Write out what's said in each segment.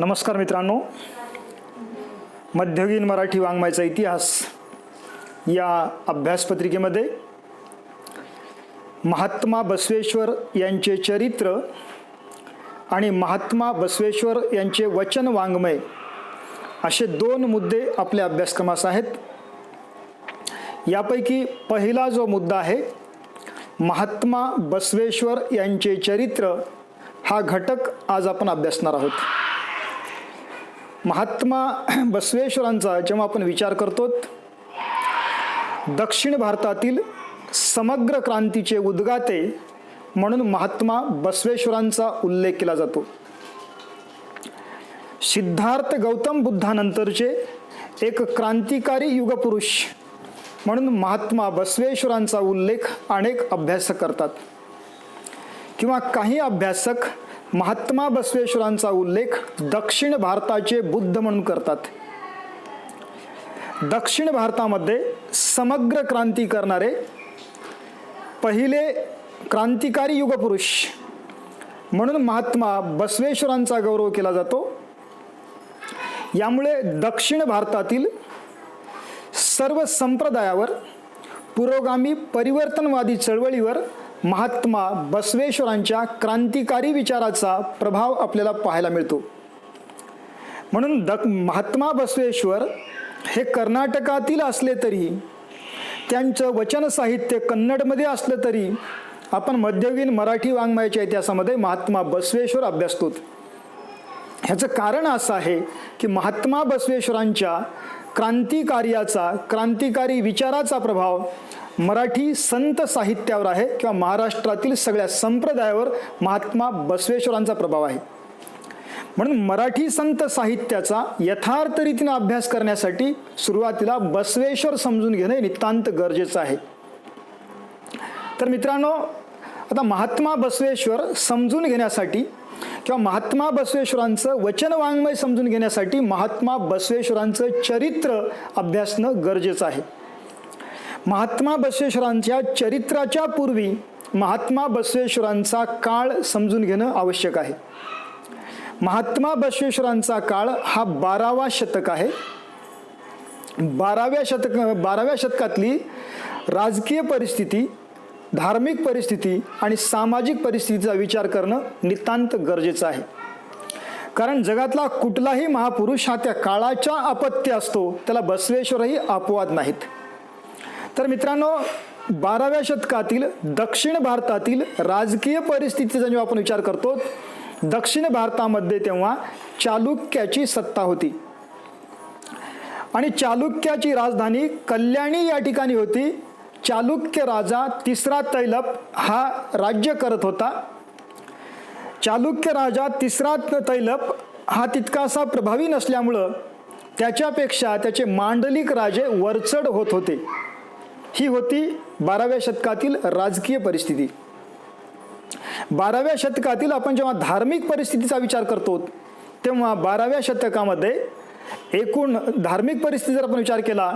नमस्कार मित्रांनो, मध्ययुगीन मराठी वाङ्मयाचा इतिहास या अभ्यासपत्रिकेमध्ये महात्मा बसवेश्वर यांचे चरित्र आणि महात्मा बसवेश्वर यांचे वचन वाङ्मय असे दोन मुद्दे आपल्या अभ्यासक्रमास आहेत. यापैकी पहिला जो मुद्दा आहे महात्मा बसवेश्वर यांचे चरित्र हा घटक आज आपण अभ्यासणार आहोत. महात्मा बसवेश्वरांचा जेव्हा आपण विचार करतो, दक्षिण भारतातील समग्र क्रांतीचे उद्गाते म्हणून महात्मा बसवेश्वरांचा उल्लेख केला जातो. सिद्धार्थ गौतम बुद्धानंतरचे एक क्रांतिकारी युगपुरुष म्हणून महात्मा बसवेश्वरांचा उल्लेख अनेक अभ्यासक करतात, किंवा काही अभ्यासक महात्मा बसवेश्वरांचा उल्लेख दक्षिण भारताचे बुद्ध म्हणून करतात. दक्षिण भारतामध्ये समग्र क्रांती करणारे पहिले क्रांतिकारी युगपुरुष म्हणून महात्मा बसवेश्वरांचा गौरव केला जातो. यामुळे दक्षिण भारतातील सर्व संप्रदायावर, पुरोगामी परिवर्तनवादी चळवळीवर महात्मा बसवेश्वरांच्या क्रांतिकारी विचाराचा प्रभाव आपल्याला पाहायला मिळतो. म्हणून महात्मा बसवेश्वर हे कर्नाटकातील असले तरी, त्यांचं वचन साहित्य कन्नडमध्ये असलं तरी, आपण मध्ययुगीन मराठी वाङ्मयाच्या इतिहासामध्ये महात्मा बसवेश्वर अभ्यासतो. ह्याचं कारण असं आहे की महात्मा बसवेश्वरांच्या क्रांतिकार्याचा, क्रांतिकारी विचाराचा प्रभाव मराठी संत साहित्यावर आहे, किंवा महाराष्ट्रातील सगळ्या संप्रदायावर महात्मा बसवेश्वरांचा प्रभाव आहे. म्हणून मराठी संत साहित्याचा यथार्थ रीतीने अभ्यास करण्यासाठी सुरुवातीला बसवेश्वर समजून घेणे नितांत गरजेचं आहे. तर मित्रांनो, आता महात्मा बसवेश्वर समजून घेण्यासाठी किंवा महात्मा बसवेश्वरांचं वचन वाङ्मय समजून घेण्यासाठी महात्मा बसवेश्वरांचं चरित्र अभ्यासणं गरजेचं आहे. महात्मा बसवेश्वरांच्या चरित्राच्या पूर्वी महात्मा बसवेश्वरांचा काळ समजून घेणं आवश्यक आहे. महात्मा बसवेश्वरांचा काळ हा 12वा शतक आहे. 12व्या शतकातली राजकीय परिस्थिती, धार्मिक परिस्थिती आणि सामाजिक परिस्थितीचा विचार करणं नितांत गरजेचं आहे. कारण जगातला कुठलाही महापुरुष हा त्या काळाच्या अपत्य असतो, त्याला बसवेश्वरही अपवाद नाहीत. तर मित्रांनो, 12व्या शतकातील दक्षिण भारतातील राजकीय परिस्थितीचा जेव्हा आपण विचार करतो, दक्षिण भारतामध्ये तेव्हा चालुक्याची सत्ता होती आणि चालुक्याची राजधानी कल्याणी या ठिकाणी होती. चालुक्य राजा तिसरा तैलप हा राज्य करत होता. चालुक्य राजा तिसरा तैलप हा तितकासा प्रभावी नसल्यामुळं त्याच्यापेक्षा त्याचे मांडलिक राजे वरचढ होत होते. ही होती 12व्या शतकातील राजकीय परिस्थिती. 12व्या शतकातील आपण जेव्हा धार्मिक परिस्थितीचा विचार करतो, तेव्हा 12व्या शतकामध्ये एकूण धार्मिक परिस्थिती जर आपण विचार केला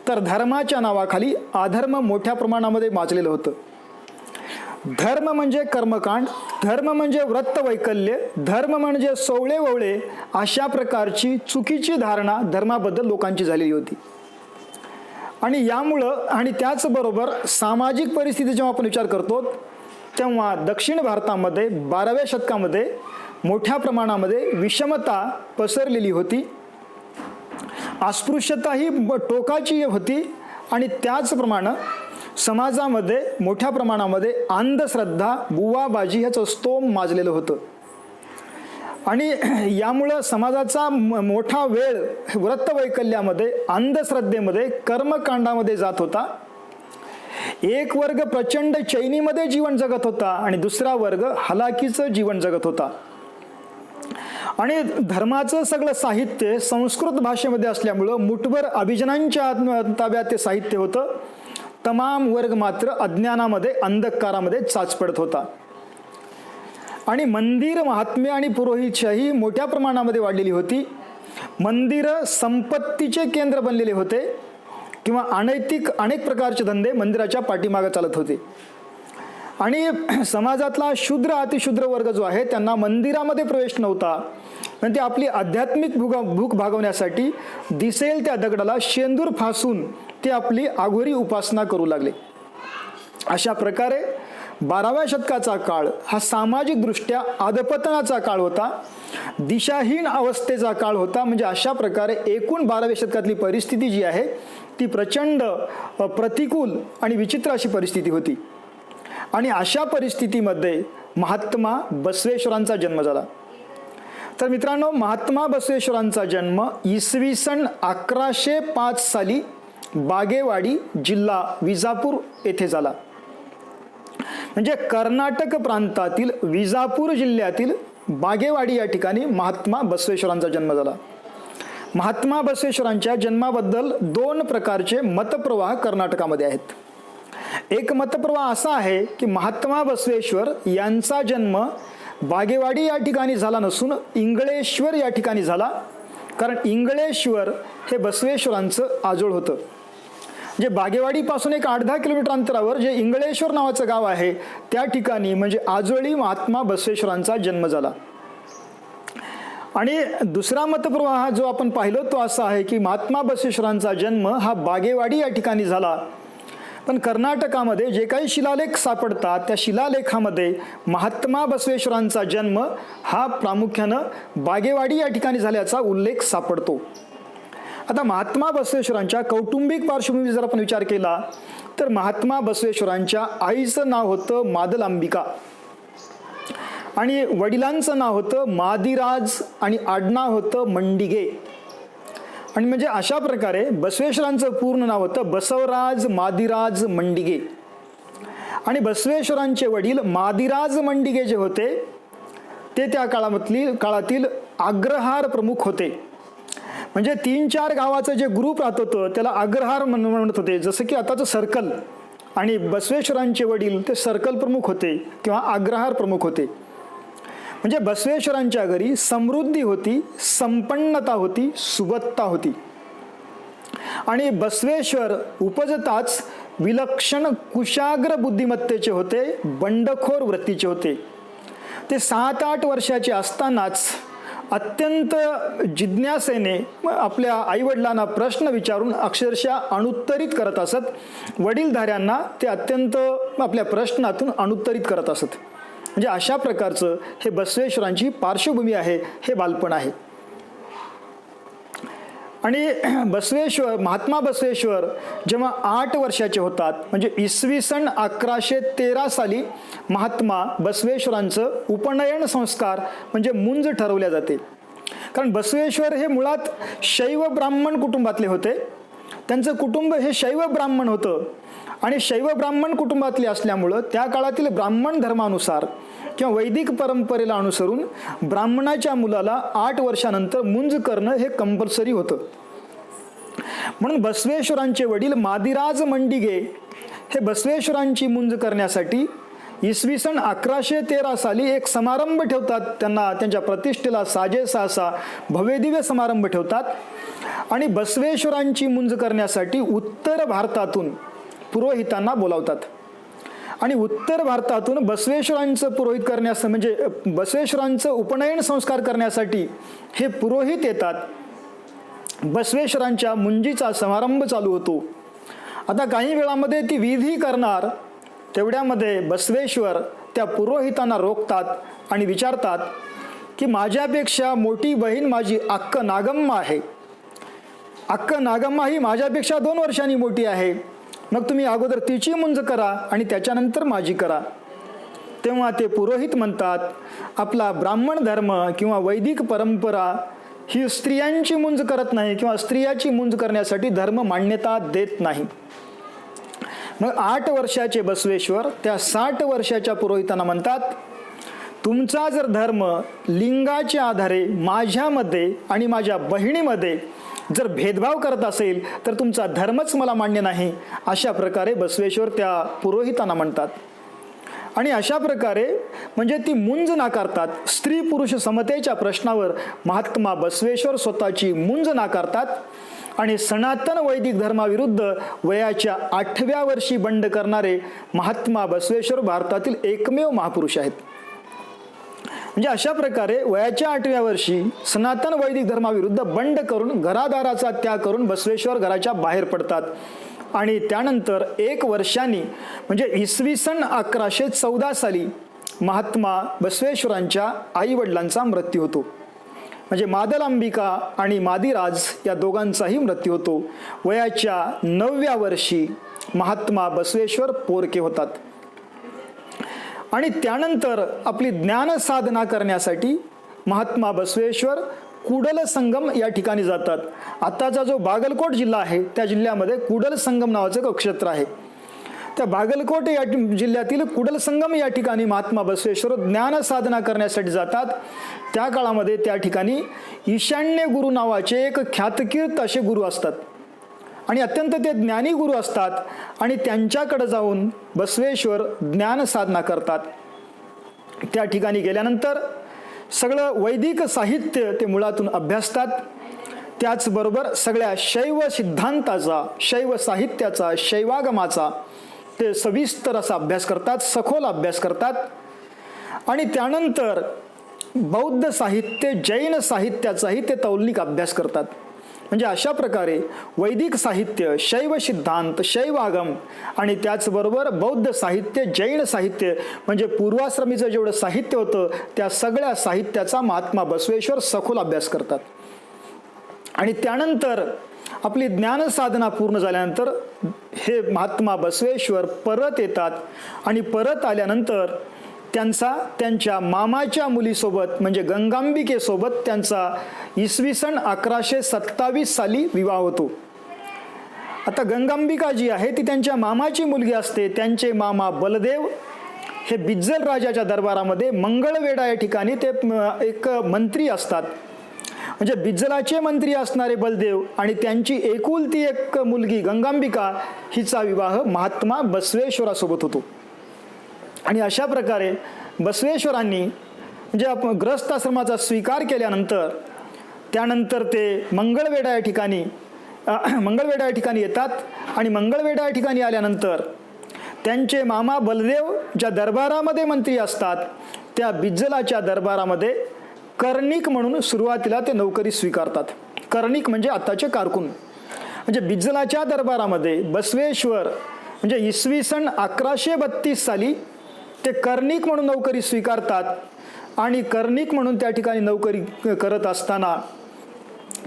तर धर्माच्या नावाखाली अधर्म मोठ्या प्रमाणामध्ये माजलेलं होतं. धर्म म्हणजे कर्मकांड, धर्म म्हणजे व्रतवैकल्य, धर्म म्हणजे सोवळे ववळे, अशा प्रकारची चुकीची धारणा धर्माबद्दल लोकांची झालेली होती. आणि यामुळं आणि त्याचबरोबर सामाजिक परिस्थिती जेव्हा आपण विचार करतो, तेव्हा दक्षिण भारतामध्ये 12व्या शतकामध्ये मोठ्या प्रमाणामध्ये विषमता पसरलेली होती. अस्पृश्यता ही टोकाची होती आणि त्याचप्रमाणे समाजामध्ये मोठ्या प्रमाणामध्ये अंधश्रद्धा, बुवाबाजी ह्याचं स्तोम माजलेलं होतं. आणि यामुळं समाजाचा मोठा वेळ व्रतवैकल्यामध्ये, अंधश्रद्धेमध्ये, कर्मकांडामध्ये जात होता. एक वर्ग प्रचंड चैनीमध्ये जीवन जगत होता आणि दुसरा वर्ग हलाखीचं जीवन जगत होता. आणि धर्माचं सगळं साहित्य संस्कृत भाषेमध्ये असल्यामुळं मुठभर अभिजनांच्या ताब्यात ते साहित्य होतं. तमाम वर्ग मात्र अज्ञानामध्ये, अंधकारामध्ये चाच पडत होता. आणि मंदिर महात्म्य आणि पुरोहितशाही मोठ्या प्रमाणामध्ये वाढलेली होती. मंदिरं संपत्तीचे केंद्र बनलेले होते, किंवा अनैतिक अनेक प्रकारचे धंदे मंदिराच्या पाठीमागे चालत होते. आणि समाजातला शूद्र अतिशूद्र वर्ग जो आहे त्यांना मंदिरामध्ये प्रवेश नव्हता, आणि ते आपली आध्यात्मिक भूक भागवण्यासाठी दिसेल त्या दगडाला शेंदूर फासून ते आपली आघोरी उपासना करू लागले. अशा प्रकारे 12व्या शतकाचा काळ हा सामाजिकदृष्ट्या अधपतनाचा काळ होता, दिशाहीन अवस्थेचा काळ होता. म्हणजे अशा प्रकारे एकूण 12व्या शतकातली परिस्थिती जी आहे ती प्रचंड प्रतिकूल आणि विचित्र अशी परिस्थिती होती. आणि अशा परिस्थितीमध्ये महात्मा बसवेश्वरांचा जन्म झाला. तर मित्रांनो, महात्मा बसवेश्वरांचा जन्म इसवी सन 1105 साली बागेवाडी, जिल्हा विजापूर येथे झाला. म्हणजे कर्नाटक प्रांतातील विजापूर जिल्ह्यातील बागेवाडी या ठिकाणी महात्मा बसवेश्वरांचा जन्म झाला. महात्मा बसवेश्वरांच्या जन्माबद्दल 2 प्रकारचे मतप्रवाह कर्नाटकामध्ये आहेत. एक मतप्रवाह असा आहे की महात्मा बसवेश्वर यांचा जन्म बागेवाडी या ठिकाणी झाला नसून इंगळेश्वर या ठिकाणी झाला, कारण इंगळेश्वर हे बसवेश्वरांचं आजोळ होतं. जे बागेवाडीपासून एक 8-10 किलोमीटर अंतरावर जे इंगळेश्वर नावाचं गाव आहे त्या ठिकाणी म्हणजे आजोळी महात्मा बसवेश्वरांचा जन्म झाला. आणि दुसरा मतप्रवाह जो आपण पाहिलो तो असा आहे की महात्मा बसवेश्वरांचा जन्म हा बागेवाडी या ठिकाणी झाला, पण कर्नाटकामध्ये जे काही शिलालेख सापडतात त्या शिलालेखामध्ये महात्मा बसवेश्वरांचा जन्म हा प्रामुख्यानं बागेवाडी या ठिकाणी झाल्याचा उल्लेख सापडतो. आता महात्मा बसवेश्वरांच्या कौटुंबिक पार्श्वभूमीचा जर आपण विचार केला तर महात्मा बसवेश्वरांच्या आईचं नाव होतं मादलांबिका आणि वडिलांचं नाव होतं मादिराज आणि आडनाव होतं मंडिगे. आणि म्हणजे अशा प्रकारे बसवेश्वरांचं पूर्ण नाव होतं बसवराज मादिराज मंडिगे. आणि बसवेश्वरांचे वडील मादिराज मंडिगे जे होते ते त्या काळातील अग्रहार प्रमुख होते. म्हणजे 3-4 गावाचं जे ग्रुप राहत होतं त्याला अग्रहार म्हणत होते, जसं की आताचं सर्कल. आणि बसवेश्वरांचे वडील ते सर्कल प्रमुख होते किंवा अग्रहार प्रमुख होते. म्हणजे बसवेश्वरांच्या घरी समृद्धी होती, संपन्नता होती, सुबत्ता होती. आणि बसवेश्वर उपजताच विलक्षण कुशाग्र बुद्धिमत्तेचे होते, बंडखोर वृत्तीचे होते. ते 7-8 वर्षाचे असतानाच अत्यंत जिज्ञासेने आपल्या आईवडिलांना प्रश्न विचारून अक्षरशः अनुत्तरित करत असत. वडीलधाऱ्यांना ते अत्यंत आपल्या प्रश्नातून अनुत्तरित करत असत. म्हणजे अशा प्रकारचं हे बसवेश्वरांची पार्श्वभूमी आहे, हे बालपण आहे. आणि महात्मा बसवेश्वर जेव्हा 8 वर्षाचे होतात म्हणजे इसवी सन 1113 साली महात्मा बसवेश्वरांचं उपनयन संस्कार म्हणजे मुंज ठरवल्या जाते. कारण बसवेश्वर हे मुळात शैव ब्राह्मण कुटुंबातले होते. त्यांचं कुटुंब हे शैव ब्राह्मण होतं आणि शैव ब्राह्मण कुटुंबातले असल्यामुळं त्या काळातील ब्राह्मण धर्मानुसार किंवा वैदिक परंपरेला अनुसरून ब्राह्मणाच्या मुलाला 8 वर्षानंतर मुंज करणं हे कंपल्सरी होतं. म्हणून बसवेश्वरांचे वडील मादिराज मंडिगे हे बसवेश्वरांची मुंज करण्यासाठी इसवी सन 1113 साली एक समारंभ ठेवतात. त्यांच्या प्रतिष्ठेला साजेसा असा भव्यदिव्य समारंभ ठेवतात आणि बसवेश्वरांची मुंज करण्यासाठी उत्तर भारतातून पुरोहितांना बोलावतात. आणि उत्तर भारतातून बसवेश्वरांचं पुरोहित करण्यास म्हणजे बसवेश्वरांचं उपनयन संस्कार करण्यासाठी हे पुरोहित येतात. बसवेश्वरांच्या मुंजीचा समारंभ चालू होतो. आता काही वेळामध्ये ती विधी करणार तेवढ्यामध्ये बसवेश्वर त्या पुरोहितांना रोखतात आणि विचारतात की माझ्यापेक्षा मोठी बहीण माझी अक्क नागम्मा आहे. अक्क नागम्मा ही माझ्यापेक्षा 2 वर्षांनी मोठी आहे. मग तुम्ही अगोदर तिची मुंज करा आणि त्याच्यानंतर माझी करा. तेव्हा ते पुरोहित म्हणतात आपला ब्राह्मण धर्म किंवा वैदिक परंपरा ही स्त्रियांची मुंज करत नाही किंवा स्त्रियाची मुंज करण्यासाठी धर्म मान्यता देत नाही. मग 8 वर्षाचे बसवेश्वर त्या 60 वर्षाच्या पुरोहितांना म्हणतात तुमचा जर धर्म लिंगाच्या आधारे माझ्यामध्ये आणि माझ्या बहिणीमध्ये जर भेदभाव करत असेल तर तुमचा धर्मच मला मान्य नाही. अशा प्रकारे बसवेश्वर त्या पुरोहितांना म्हणतात. आणि अशा प्रकारे म्हणजे ती मुंज नाकारतात. स्त्री पुरुष समतेच्या प्रश्नावर महात्मा बसवेश्वर स्वतःची मुंज नाकारतात आणि सनातन वैदिक धर्माविरुद्ध वयाच्या 8व्या वर्षी बंड करणारे महात्मा बसवेश्वर भारतातील एकमेव महापुरुष आहेत. म्हणजे अशा प्रकारे वयाच्या 8व्या वर्षी सनातन वैदिक धर्माविरुद्ध बंड करून घरादाराचा त्याग करून बसवेश्वर घराच्या बाहेर पडतात. आणि त्यानंतर 1 वर्षांनी म्हणजे इसवी सन 1114 साली महात्मा बसवेश्वरांच्या आईवडिलांचा मृत्यू होतो. म्हणजे मादलांबिका आणि मादिराज या दोघांचाही मृत्यू होतो. वयाच्या 9व्या वर्षी महात्मा बसवेश्वर पोरके होतात. आणि त्यानंतर आपली ज्ञान साधना करण्यासाठी महात्मा बसवेश्वर कुडल संगम या ठिकाणी जातात. आताचा जो बागलकोट जिल्हा आहे त्या जिल्ह्यामध्ये कुडल संगम नावाचं एक क्षेत्र आहे. त्या बागलकोट या जिल्ह्यातील कुडल संगम या ठिकाणी महात्मा बसवेश्वर ज्ञान साधना करण्यासाठी जातात. त्या काळामध्ये त्या ठिकाणी ईशान्य गुरु नावाचे एक ख्यातकीर्त असे गुरु असतात आणि अत्यंत ते ज्ञानी गुरु असतात. आणि त्यांच्याकडे जाऊन बसवेश्वर ज्ञान साधना करतात. त्या ठिकाणी गेल्यानंतर सगळं वैदिक साहित्य ते मुळातून अभ्यासतात. त्याचबरोबर सगळ्या शैव सिद्धांताचा, शैव साहित्याचा, शैवागमाचा ते सविस्तर असा अभ्यास करतात, सखोल अभ्यास करतात. आणि त्यानंतर बौद्ध साहित्य, जैन साहित्याचाही ते तौलनिक अभ्यास करतात. म्हणजे अशा प्रकारे वैदिक साहित्य, शैव सिद्धांत, शैवागम आणि त्याचबरोबर बौद्ध साहित्य, जैन साहित्य म्हणजे पूर्वाश्रमीचं जेवढं साहित्य होतं त्या सगळ्या साहित्याचा महात्मा बसवेश्वर सखोल अभ्यास करतात. आणि त्यानंतर आपली ज्ञान साधना पूर्ण झाल्यानंतर हे महात्मा बसवेश्वर परत येतात. आणि परत आल्यानंतर त्यांच्या मामाच्या मुलीसोबत म्हणजे गंगांबिकेसोबत त्यांचा इसवी सन 1127 साली विवाह होतो. आता गंगांबिका जी आहे ती त्यांच्या मामाची मुलगी असते. त्यांचे मामा बलदेव हे बिज्जल राजाच्या दरबारामध्ये मंगळवेढा या ठिकाणी ते एक मंत्री असतात. म्हणजे बिज्जलाचे मंत्री असणारे बलदेव आणि त्यांची एकुलती एक मुलगी गंगांबिका हिचा विवाह महात्मा बसवेश्वरासोबत होतो. आणि अशा प्रकारे बसवेश्वरांनी म्हणजे आपण ग्रस्ताश्रमाचा स्वीकार केल्यानंतर त्यानंतर ते मंगळवेढा या ठिकाणी येतात. आणि मंगळवेढा या ठिकाणी आल्यानंतर त्यांचे मामा बलदेव ज्या दरबारामध्ये मंत्री असतात त्या बिज्जलाच्या दरबारामध्ये कर्णिक म्हणून सुरुवातीला ते नोकरी स्वीकारतात. कर्णिक म्हणजे आताचे कारकून. म्हणजे बिज्जलाच्या दरबारामध्ये बसवेश्वर म्हणजे इसवी सन 1132 साली ते कर्णिक म्हणून नोकरी स्वीकारतात. आणि कर्णिक म्हणून त्या ठिकाणी नोकरी करत असताना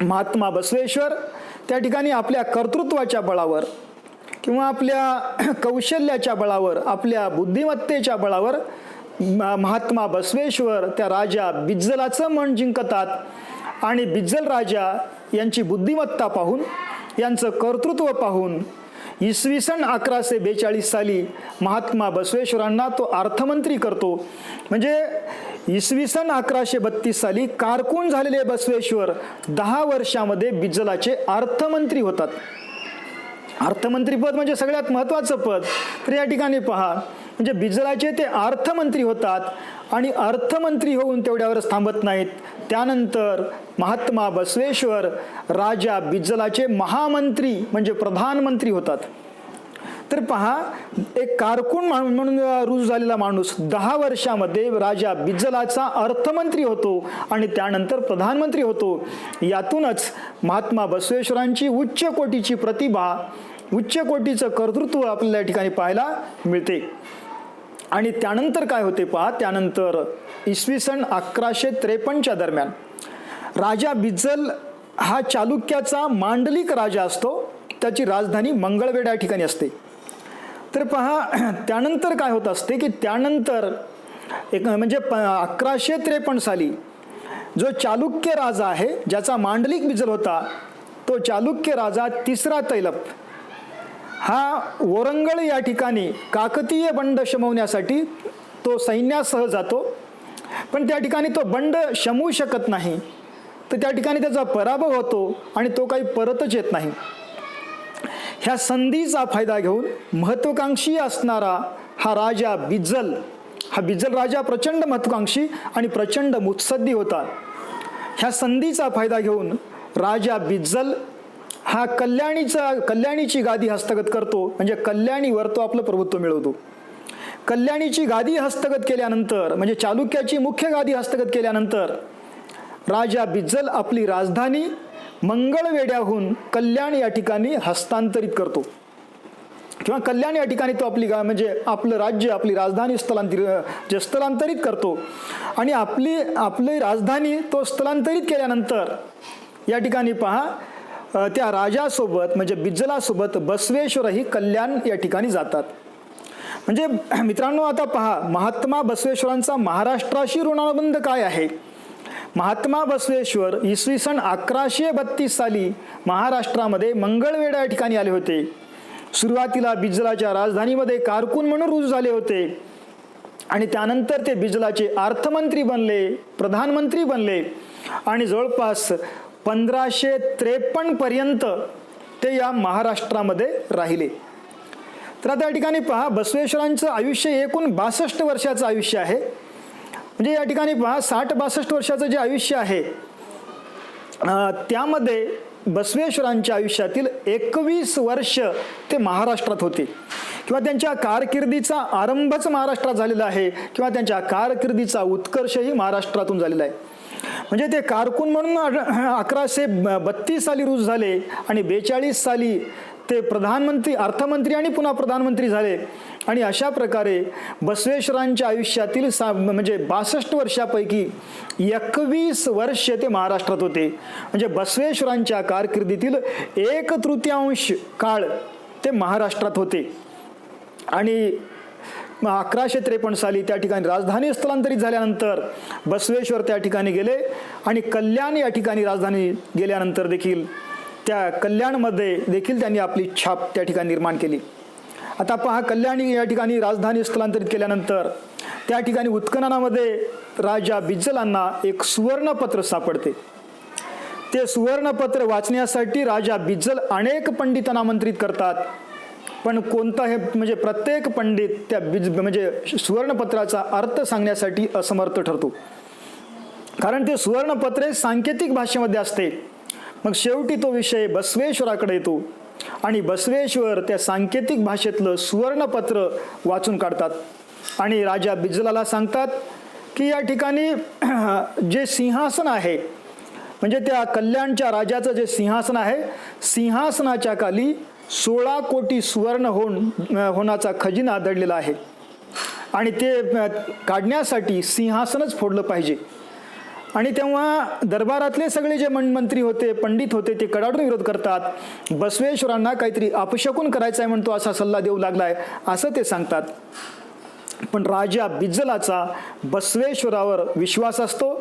महात्मा बसवेश्वर त्या ठिकाणी आपल्या कर्तृत्वाच्या बळावर किंवा आपल्या कौशल्याच्या बळावर, आपल्या बुद्धिमत्तेच्या बळावर महात्मा बसवेश्वर त्या राजा बिज्जलाचं मन जिंकतात. आणि बिज्जल राजा यांची बुद्धिमत्ता पाहून, यांचं कर्तृत्व पाहून इसवी सन 1142 साली महात्मा बसवेश्वरांना तो अर्थमंत्री करतो. म्हणजे इसवी सन 1132 साली कारकून झालेले बसवेश्वर 10 वर्षामध्ये बिज्जलाचे अर्थमंत्री होतात. अर्थमंत्री पद म्हणजे सगळ्यात महत्त्वाचं पद. तर या ठिकाणी पहा म्हणजे बिज्जलाचे ते अर्थमंत्री होतात. आणि अर्थमंत्री होऊन तेवढ्यावरच थांबत नाहीत. त्यानंतर महात्मा बसवेश्वर राजा बिज्जलाचे महामंत्री म्हणजे प्रधानमंत्री होतात. तर पहा एक कारकून म्हणून रुजू झालेला माणूस 10 वर्षामध्ये राजा बिज्जलाचा अर्थमंत्री होतो आणि त्यानंतर प्रधानमंत्री होतो. यातूनच महात्मा बसवेश्वरांची उच्च कोटीची प्रतिभा, उच्च कोटीचं कर्तृत्व आपल्याला या ठिकाणी पाहायला मिळते. आणि त्यानंतर काय होते पहा, त्यानंतर इसवी सन 1153च्या दरम्यान राजा बिज्जल हा चालुक्याचा मांडलिक राजा असतो. त्याची राजधानी मंगळवेढा या ठिकाणी असते. तर पहा त्यानंतर काय होत असते की त्यानंतर एक म्हणजे 1153 साली जो चालुक्य राजा आहे ज्याचा मांडलिक बिज्जल होता तो चालुक्य राजा तिसरा तैलप हा वरंगळ या ठिकाणी काकतीय बंड शमवण्यासाठी तो सैन्यासह जातो. पण त्या ठिकाणी तो बंड शमवू शकत नाही. तर त्या ठिकाणी त्याचा पराभव होतो आणि तो काही परतच येत नाही. ह्या संधीचा फायदा घेऊन महत्त्वाकांक्षी असणारा हा राजा बिज्जल, हा बिज्जल राजा प्रचंड महत्त्वाकांक्षी आणि प्रचंड मुत्सद्दी होता. ह्या संधीचा फायदा घेऊन राजा बिज्जल हा कल्याणीची गादी हस्तगत करतो. म्हणजे कल्याणीवर तो आपलं प्रभुत्व मिळवतो. कल्याणीची गादी हस्तगत केल्यानंतर, म्हणजे चालुक्याची मुख्य गादी हस्तगत केल्यानंतर राजा बिज्जल आपली राजधानी मंगळवेढ्याहून कल्याण या ठिकाणी हस्तांतरित करतो, किंवा कल्याण या ठिकाणी तो म्हणजे आपलं राज्य, आपली राजधानी स्थलांतरित करतो. आणि आपली राजधानी तो स्थलांतरित केल्यानंतर या ठिकाणी पहा, त्या राजासोबत म्हणजे बिज्जलासोबत बसवेश्वरही कल्याण या ठिकाणी जातात. म्हणजे मित्रांनो, आता पहा, महात्मा बसवेश्वरांचा महाराष्ट्राशी ऋणानुबंध काय आहे. महात्मा बसवेश्वर इसवी सन 1132 साली महाराष्ट्रामध्ये मंगळवेढा या ठिकाणी आले होते. सुरुवातीला बिज्जलाच्या राजधानीमध्ये कारकून म्हणून रुजू झाले होते आणि त्यानंतर ते बिज्जलाचे अर्थमंत्री बनले, प्रधानमंत्री बनले आणि जवळपास 1553 पर्यंत ते या महाराष्ट्रामध्ये राहिले. तर आता या ठिकाणी पहा, बसवेश्वरांचं आयुष्य एकूण 62 वर्षाचं आयुष्य आहे. म्हणजे या ठिकाणी पहा, 60-62 वर्षाचं जे आयुष्य आहे त्यामध्ये बसवेश्वरांच्या आयुष्यातील 21 वर्ष ते महाराष्ट्रात होते, किंवा त्यांच्या कारकिर्दीचा आरंभच महाराष्ट्रात झालेला आहे, किंवा त्यांच्या कारकिर्दीचा उत्कर्षही महाराष्ट्रातून झालेला आहे. म्हणजे ते कारकून म्हणून 1132 साली रुजू झाले आणि 42 साली ते प्रधानमंत्री, अर्थमंत्री आणि पुन्हा प्रधानमंत्री झाले. आणि अशा प्रकारे बसवेश्वरांच्या आयुष्यातील म्हणजे 62 वर्षापैकी 21 वर्ष ते महाराष्ट्रात होते. म्हणजे बसवेश्वरांच्या कारकिर्दीतील 1/3 काळ ते महाराष्ट्रात होते. आणि 1153 साली त्या ठिकाणी राजधानी स्थलांतरित झाल्यानंतर बसवेश्वर त्या ठिकाणी गेले आणि कल्याण या ठिकाणी राजधानी गेल्यानंतर देखील त्या कल्याणमध्ये देखील त्यांनी आपली छाप त्या ठिकाणी निर्माण केली. आता पहा, कल्याणी या ठिकाणी राजधानी स्थलांतरित केल्यानंतर त्या ठिकाणी उत्खननामध्ये राजा बिज्जलांना एक सुवर्णपत्र सापडते. ते सुवर्णपत्र वाचण्यासाठी राजा बिज्जल अनेक पंडितांना आमंत्रित करतात, पण कोणताही म्हणजे प्रत्येक पंडित त्या म्हणजे सुवर्णपत्राचा अर्थ सांगण्यासाठी असमर्थ ठरतो, कारण ते सुवर्णपत्रे सांकेतिक भाषेमध्ये असते. मग शेवटी तो विषय बसवेश्वराकडे येतो आणि बसवेश्वर त्या सांकेतिक भाषेतलं सुवर्णपत्र वाचून काढतात आणि राजा बिज्जलाला सांगतात की या ठिकाणी जे सिंहासन आहे, म्हणजे त्या कल्याणच्या राजाचं जे सिंहासन आहे, सिंहासनाच्या खाली 16 कोटी सुवर्ण होण्याचा खजिना दडलेला आहे आणि ते काढण्यासाठी सिंहासनच फोडलं पाहिजे. आणि तेव्हा दरबारातले सगळे जे मंत्री होते, पंडित होते, ते कडाडून विरोध करतात. बसवेश्वरांना काहीतरी अपशकुन करायचं आहे म्हणतो असा सल्ला देऊ लागलाय असं ते सांगतात. पण राजा बिज्जलाचा बसवेश्वरावर विश्वास असतो.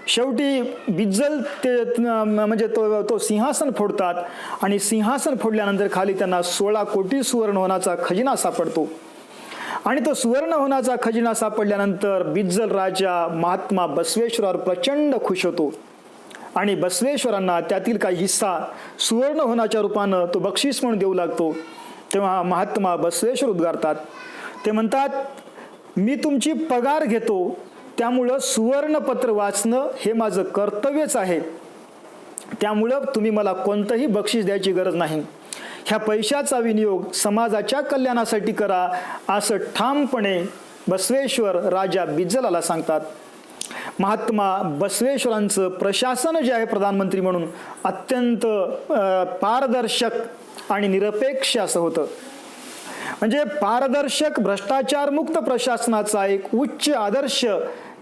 शेवटी बिज्जल ते म्हणजे तो सिंहासन फोडतात आणि सिंहासन फोडल्यानंतर खाली त्यांना 16 कोटी सुवर्ण होण्याचा खजिना सापडतो. आणि तो सुवर्ण होण्याचा खजिना सापडल्यानंतर बिज्जल राजा महात्मा बसवेश्वरावर प्रचंड खुश होतो आणि बसवेश्वरांना त्यातील काही हिस्सा सुवर्ण होण्याच्या रूपानं तो बक्षीस म्हणून देऊ लागतो. तेव्हा महात्मा बसवेश्वर उद्गारतात, ते म्हणतात, मी तुमची पगार घेतो, त्यामुळं सुवर्णपत्र वाचणं हे माझं कर्तव्यच आहे, त्यामुळं तुम्ही मला कोणतंही बक्षीस द्यायची गरज नाही. ह्या पैशाचा विनियोग समाजाच्या कल्याणासाठी करा असं ठामपणे बसवेश्वर राजा बिज्जलाला सांगतात. महात्मा बसवेश्वरांचं प्रशासन जे आहे प्रधानमंत्री म्हणून अत्यंत पारदर्शक आणि निरपेक्ष असं होतं. म्हणजे पारदर्शक भ्रष्टाचारमुक्त प्रशासनाचा एक उच्च आदर्श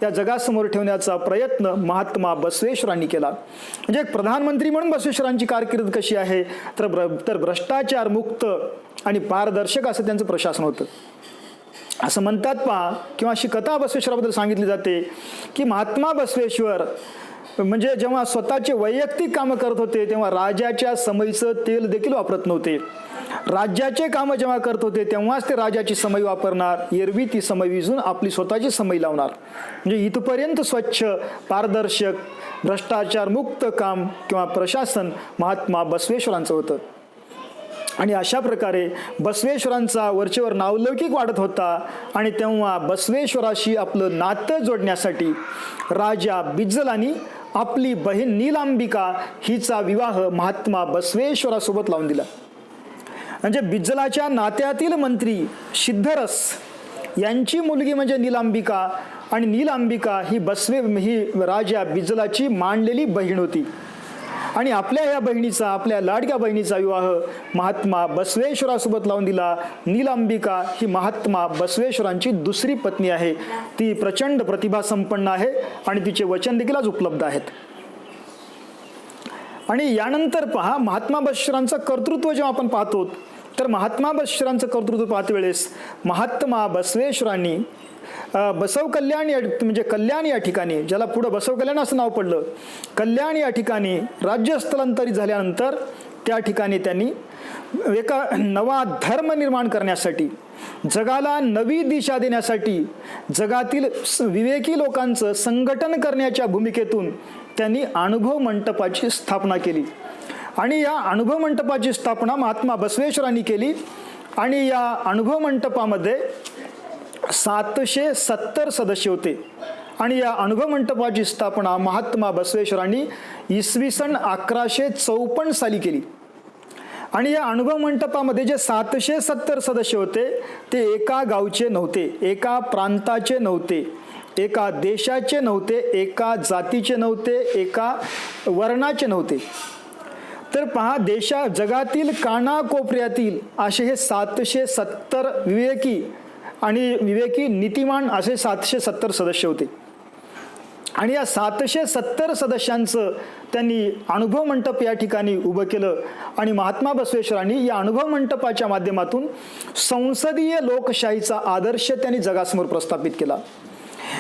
या जगासमोर ठेवण्याचा प्रयत्न महात्मा बसवेश्वरांनी केला. म्हणजे एक प्रधानमंत्री म्हणून बसवेश्वरांची कारकीर्द कशी आहे तर भ्रष्टाचार मुक्त आणि पारदर्शक असं त्यांचं प्रशासन होतं असं म्हणतात. पहा, किंवा अशी कथा बसवेश्वराबद्दल सांगितली जाते की महात्मा बसवेश्वर म्हणजे जेव्हा स्वतःचे वैयक्तिक कामं करत होते तेव्हा राजाच्या समईचं तेल देखील वापरत नव्हते. राज्याचे कामं जेव्हा करत होते तेव्हाच ते राजाची समई वापरणार, एरवी ती समई विजून आपली स्वतःची समई लावणार. म्हणजे इथपर्यंत स्वच्छ, पारदर्शक, भ्रष्टाचार मुक्त काम किंवा प्रशासन महात्मा बसवेश्वरांचं होतं. आणि अशा प्रकारे बसवेश्वरांचा वरचेवर नावलौकिक वाढत होता. आणि तेव्हा बसवेश्वराशी आपलं नातं जोडण्यासाठी राजा बिज्जलांनी आपली बहीण नीलांबिका हिचा विवाह महात्मा बसवेश्वरासोबत लावून दिला. म्हणजे बिज्जलाच्या नात्यातील मंत्री सिद्धरस यांची मुलगी म्हणजे नीलांबिका, आणि नीलांबिका ही राजा बिजलाची मांडलेली बहीण होती. आणि आपल्या या बहिणीचा, आपल्या लाडक्या बहिणीचा विवाह महात्मा बसवेश्वरासोबत लावून दिला. नीलांबिका ही महात्मा बसवेश्वरांची दुसरी पत्नी आहे. ती प्रचंड प्रतिभा संपन्न आहे आणि तिचे वचन देखील आज उपलब्ध आहेत. आणि यानंतर पहा, महात्मा बसवेश्वरांचं कर्तृत्व जेव्हा आपण पाहतो, तर महात्मा बसवेश्वरांचं कर्तृत्व पाहते वेळेस महात्मा बसवेश्वरांनी बसव कल्याण म्हणजे कल्याण या ठिकाणी, ज्याला पुढे बसव कल्याण असं नाव पडलं, कल्याण या ठिकाणी राज्य स्थलांतरित झाल्यानंतर त्या ठिकाणी त्यांनी एका नवा धर्म निर्माण करण्यासाठी, जगाला नवी दिशा देण्यासाठी, जगातील विवेकी लोकांचं संघटन करण्याच्या भूमिकेतून त्यांनी अनुभव मंटपाची स्थापना केली. आणि या अनुभव मंटपाची स्थापना महात्मा बसवेश्वरांनी केली. आणि या अनुभव मंटपामध्ये 770 सदस्य होते. आणि या अनुभव मंटपाची स्थापना महात्मा बसवेश्वरांनी इसवी सन 1154 साली केली. आणि या अनुभव मंटपामध्ये जे 770 सदस्य होते ते एका गावचे नव्हते, एका प्रांताचे नव्हते, एका देशाचे नव्हते, एका जातीचे नव्हते, एका वर्णाचे नव्हते. तर पहा, जगातील कानाकोपऱ्यातील असे हे 770 विवेकी नीतिमान असे 770 सदस्य होते. आणि या 770 सदस्यांचं त्यांनी अनुभव मंटप या ठिकाणी उभं केलं. आणि महात्मा बसवेश्वरांनी या अनुभव मंटपाच्या माध्यमातून संसदीय लोकशाहीचा आदर्श त्यांनी जगासमोर प्रस्थापित केला.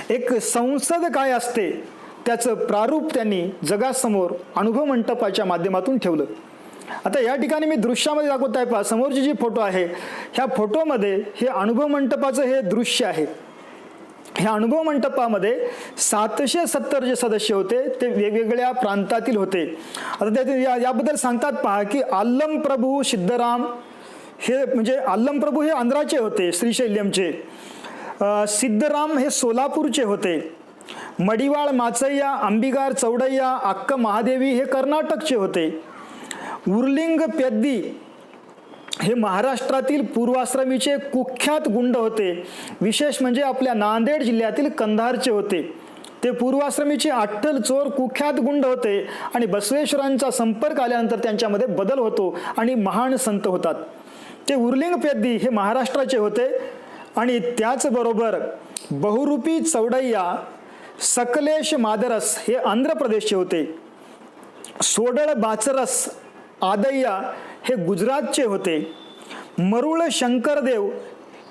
एक संसद काय असते त्याचं प्रारूप त्यांनी जगासमोर अनुभव मंटपाच्या माध्यमातून ठेवलं. आता या ठिकाणी मी दृश्यामध्ये दाखवत आहे, पहा समोरची जी फोटो आहे, ह्या फोटोमध्ये हे अनुभव मंटपाचं हे दृश्य आहे. ह्या अनुभव मंटपामध्ये 770 जे सदस्य होते ते वेगवेगळ्या प्रांतातील होते. आता त्यात याबद्दल सांगतात पहा की आल्लम प्रभू सिद्धराम हे म्हणजे आल्लम प्रभू हे आंध्राचे होते, श्रीशैल्यमचे. सिद्धराम हे सोलापूरचे होते. मडिवाळ माचय्या, अंबिगार चौडय्या, अक्क महादेवी हे कर्नाटकचे होते. उर्लिंग पेद्दी हे महाराष्ट्रातील पूर्वाश्रमीचे कुख्यात गुंड होते. विशेष म्हणजे आपल्या नांदेड जिल्ह्यातील कंधारचे होते. ते पूर्वाश्रमीचे अट्टल चोर कुख्यात गुंड होते. आणि बसवेश्वरांचा संपर्क आल्यानंतर त्यांच्यामध्ये बदल होतो आणि महान संत होतात. ते उर्लिंग पेद्दी हे महाराष्ट्राचे होते. आणि त्याचबरोबर बहुरूपी चौडय्या, सकलेश मादरस हे आंध्र प्रदेशचे होते. सोडळ बाचरस आदय्या हे गुजरातचे होते. मरुळ शंकरदेव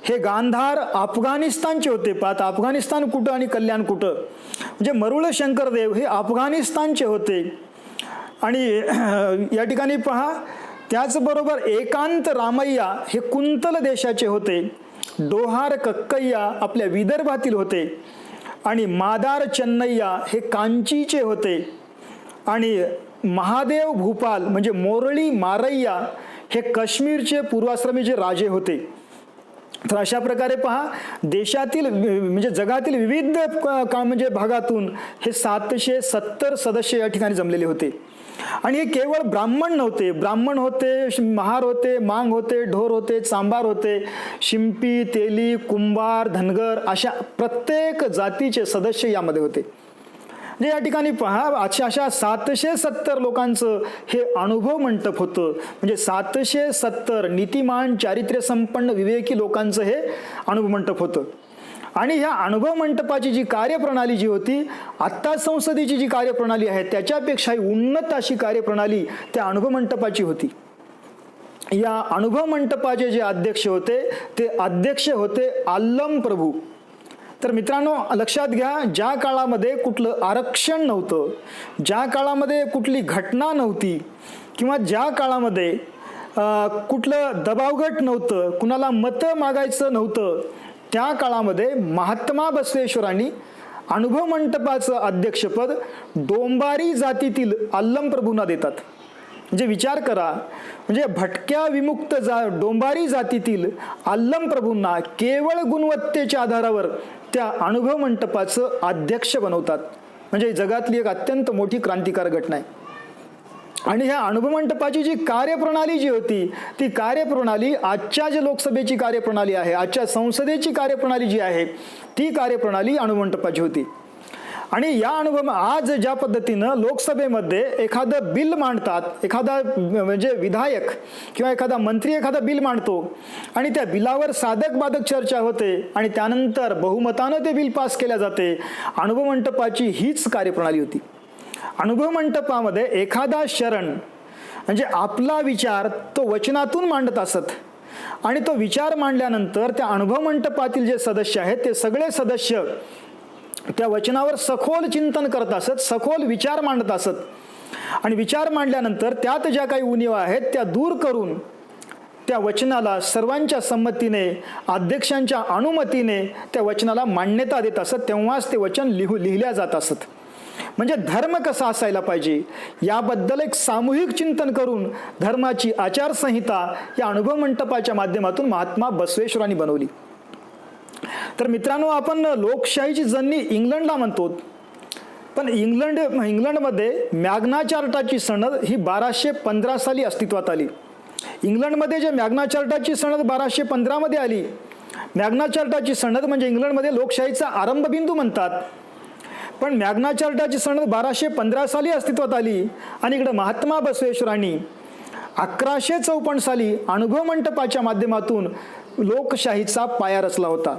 हे गांधार अफगाणिस्तानचे होते. पाहता अफगाणिस्तान कुठं आणि कल्याण कुठं, म्हणजे मरुळ शंकरदेव हे अफगाणिस्तानचे होते. आणि या ठिकाणी पहा, त्याचबरोबर एकांत रामय्या हे कुंतल देशाचे होते. डोहार कक्कय्या आपल्या विदर्भातील होते. आणि मादार चन्नय्या हे कांचीचे होते. आणि महादेव भूपाल म्हणजे मोरळी मारय्या हे काश्मीरचे पूर्वाश्रमीचे राजे होते. तर अशा प्रकारे पहा, देशातील म्हणजे जगातील विविध म्हणजे भागातून हे 770 सदस्य या ठिकाणी जमलेले होते. आणि हे केवळ ब्राह्मण नव्हते, ब्राह्मण होते, महार होते, मांग होते, ढोर होते, चांबार होते, शिंपी, तेली, कुंभार, धनगर अशा प्रत्येक जातीचे सदस्य यामध्ये होते. म्हणजे या ठिकाणी पहा, अशा 770 लोकांचं हे अनुभव मंटप होतं. म्हणजे 770 नीतिमान, चारित्र्य संपन्न, विवेकी लोकांचं हे अनुभव मंटप होतं. आणि ह्या अनुभव मंटपाची जी कार्यप्रणाली जी होती, आत्ता संसदेची जी कार्यप्रणाली आहे त्याच्यापेक्षाही उन्नत अशी कार्यप्रणाली त्या अनुभव मंटपाची होती. या अनुभव मंटपाचे जे अध्यक्ष होते ते अध्यक्ष होते आल्लम प्रभू. तर मित्रांनो लक्षात घ्या, ज्या काळामध्ये कुठलं आरक्षण नव्हतं, ज्या काळामध्ये कुठली घटना नव्हती, किंवा ज्या काळामध्ये कुठलं दबावगट नव्हतं, कुणाला मतं मागायचं नव्हतं, त्या काळामध्ये महात्मा बसवेश्वरांनी अनुभव मंटपाचं अध्यक्षपद डोंबारी जातीतील आल्लम प्रभूंना देतात. म्हणजे विचार करा, म्हणजे भटक्या विमुक्त डोंबारी जातीतील आल्लम प्रभूंना केवळ गुणवत्तेच्या आधारावर त्या अनुभव मंटपाचं अध्यक्ष बनवतात. म्हणजे जगातली एक अत्यंत मोठी क्रांतिकारक घटना आहे. आणि ह्या अनुभवमंटपाची जी कार्यप्रणाली जी होती ती कार्यप्रणाली आजच्या जे लोकसभेची कार्यप्रणाली आहे, आजच्या संसदेची कार्यप्रणाली जी आहे ती कार्यप्रणाली अनुभवमंटपाची होती. आणि या आज ज्या पद्धतीनं लोकसभेमध्ये एखादं बिल मांडतात, एखादा म्हणजे विधायक किंवा एखादा मंत्री एखादा बिल मांडतो आणि त्या बिलावर साधक बाधक चर्चा होते आणि त्यानंतर बहुमतानं ते बिल पास केल्या जाते, अनुभवमंटपाची हीच कार्यप्रणाली होती. अनुभवमंटपामध्ये एखादा शरण म्हणजे आपला विचार तो वचनातून मांडत असत आणि तो विचार मांडल्यानंतर त्या अनुभवमंटपातील जे सदस्य आहेत ते सगळे सदस्य त्या वचनावर सखोल चिंतन करत असत, सखोल विचार मांडत असत आणि विचार मांडल्यानंतर त्यात ज्या काही उणिवा आहेत त्या दूर करून त्या वचनाला सर्वांच्या संमतीने, अध्यक्षांच्या अनुमतीने त्या वचनाला मान्यता देत असत. तेव्हाच ते वचन लिहिल्या जात असत. म्हणजे धर्म कसा असायला पाहिजे याबद्दल एक सामूहिक चिंतन करून धर्माची आचारसंहिता या अनुभवमंटपाच्या माध्यमातून महात्मा बसवेश्वरांनी बनवली. तर मित्रांनो, आपण लोकशाहीची जननी इंग्लंडला म्हणतो, पण इंग्लंडमध्ये मॅग्ना चार्टाची सनद ही 1215 साली अस्तित्वात आली. इंग्लंडमध्ये जे मॅग्ना चार्टाची सनद 1215 मध्ये आली, मॅग्ना चार्टाची सनद म्हणजे इंग्लंडमध्ये लोकशाहीचा आरंभबिंदू म्हणतात. पण मॅग्ना चार्टाची सनद 1215 साली अस्तित्वात आली आणि इकडे महात्मा बसवेश्वरांनी 1154 साली अनुभवमंटपाच्या माध्यमातून लोकशाहीचा पाया रचला होता.